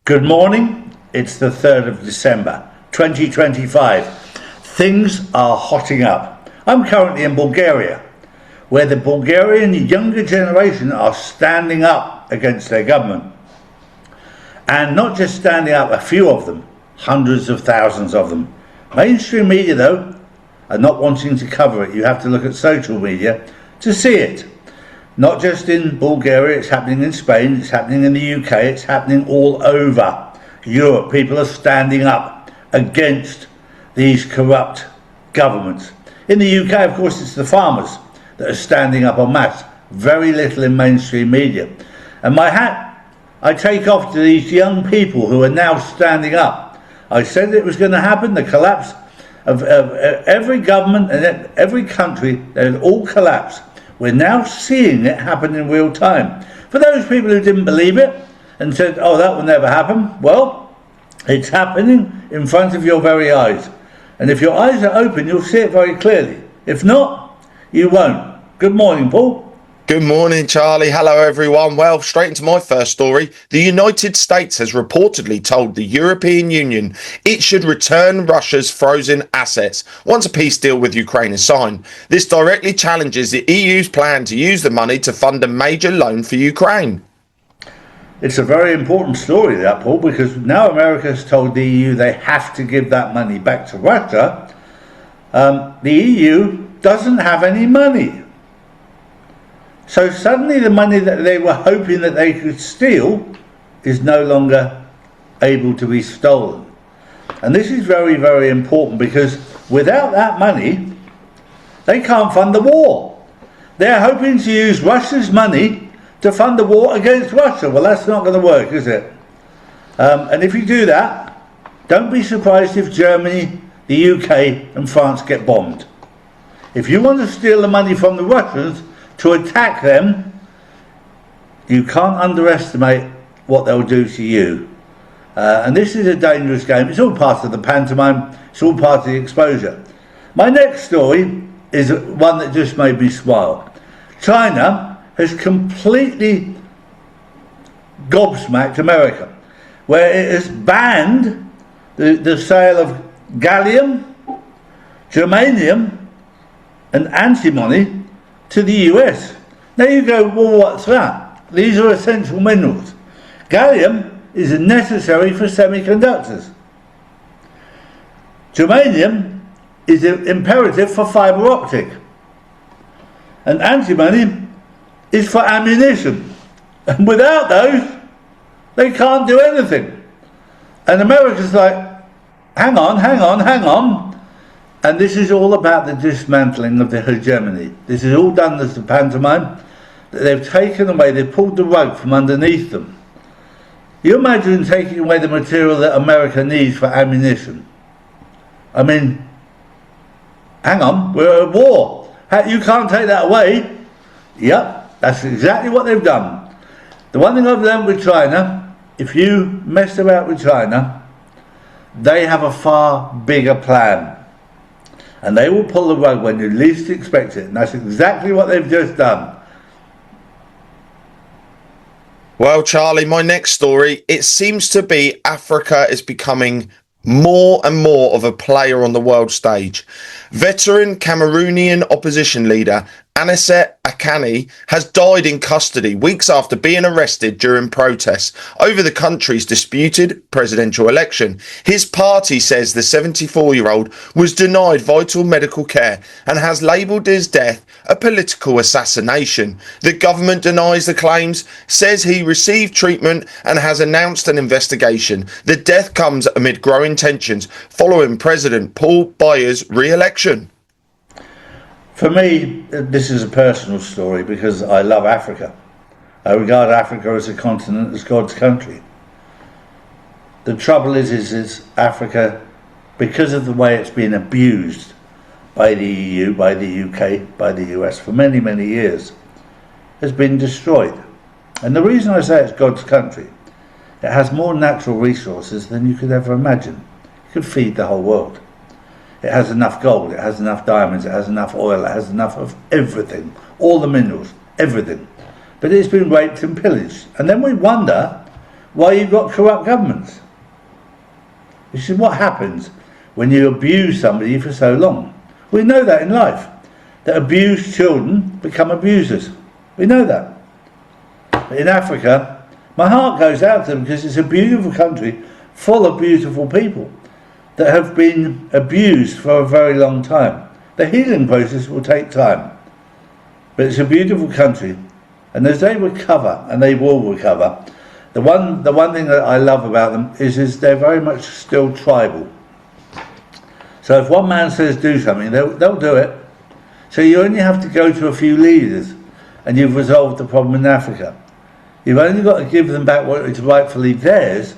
Good morning. It's the 3rd of December, 2025. Things are hotting up. I'm currently in Bulgaria, where the Bulgarian younger generation are standing up against their government. And not just standing up, a few of them, hundreds of thousands of them. Mainstream media, though, are not wanting to cover it. You have to look at social media to see it. Not just in Bulgaria, it's happening in Spain, it's happening in the UK, it's happening all over Europe. People are standing up against these corrupt governments. In the UK, of course, it's the farmers that are standing up en masse. Very little in mainstream media. And my hat I take off to these young people who are now standing up. I said it was going to happen, the collapse of every government and every country, they would all collapse. We're now seeing it happen in real time. For those people who didn't believe it and said, oh, that will never happen, well, it's happening in front of your very eyes. And if your eyes are open, you'll see it very clearly. If not, you won't. Good morning, Paul. Good morning, Charlie. Hello, everyone. Well, straight into my first story. The United States has reportedly told the European Union it should return Russia's frozen assets once a peace deal with Ukraine is signed. This directly challenges the EU's plan to use the money to fund a major loan for Ukraine. It's a very important story, that, Paul, because now America has told the EU they have to give that money back to Russia. The EU doesn't have any money. So suddenly the money that they were hoping that they could steal is no longer able to be stolen. And this is very, very important because without that money, they can't fund the war. They're hoping to use Russia's money to fund the war against Russia. Well, that's not going to work, is it? And if you do that, don't be surprised if Germany, the UK and France get bombed. If you want to steal the money from the Russians to attack them, you can't underestimate what they'll do to you. And this is a dangerous game. It's all part of the pantomime. It's all part of the exposure. My next story is one that just made me smile. China has completely gobsmacked America, where it has banned the sale of gallium, germanium and antimony to the US. Now you go, well, what's that? These are essential minerals. Gallium is necessary for semiconductors. Germanium is imperative for fiber optic. And antimony is for ammunition. And without those, they can't do anything. And America's like, hang on. And this is all about the dismantling of the hegemony. This is all done as the pantomime. They've taken away, they've pulled the rug from underneath them. You imagine taking away the material that America needs for ammunition. I mean, hang on, we're at war. You can't take that away. Yep, that's exactly what they've done. The one thing I've learned with China, if you mess about with China, they have a far bigger plan. And they will pull the rug when you least expect it. And that's exactly what they've just done. Well, Charlie, my next story, it seems to be Africa is becoming more and more of a player on the world stage. Veteran Cameroonian opposition leader Anicet Akani has died in custody weeks after being arrested during protests over the country's disputed presidential election. His party says the 74-year-old was denied vital medical care and has labelled his death a political assassination. The government denies the claims, says he received treatment and has announced an investigation. The death comes amid growing tensions following President Paul Biya's re-election. For me, this is a personal story because I love Africa. I regard Africa as a continent, as God's country. The trouble is Africa, because of the way it's been abused by the EU, by the UK, by the US for many, many years, has been destroyed. And the reason I say it's God's country, it has more natural resources than you could ever imagine. It could feed the whole world. It has enough gold, it has enough diamonds, it has enough oil, it has enough of everything, all the minerals, everything. But it's been raped and pillaged. And then we wonder Why you've got corrupt governments. This is what happens when you abuse somebody for so long. We know that in life, that abused children become abusers. We know that. But in Africa, my heart goes out to them because it's a beautiful country full of beautiful people that have been abused for a very long time. The healing process will take time, but it's a beautiful country, and as they recover, and they will recover, the one thing that I love about them is they're very much still tribal. So if one man says do something, they'll do it. So you only have to go to a few leaders, and you've resolved the problem in Africa. You've only got to give them back what is rightfully theirs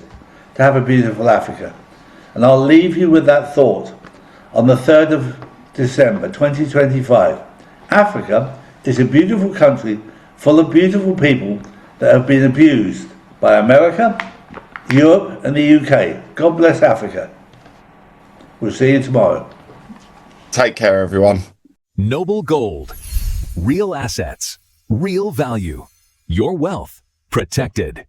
to have a beautiful Africa. And I'll leave you with that thought. On the 3rd of December 2025, Africa is a beautiful country full of beautiful people that have been abused by America, Europe and the UK. God bless Africa. We'll see you tomorrow. Take care, everyone. Noble Gold. Real assets. Real value. Your wealth protected.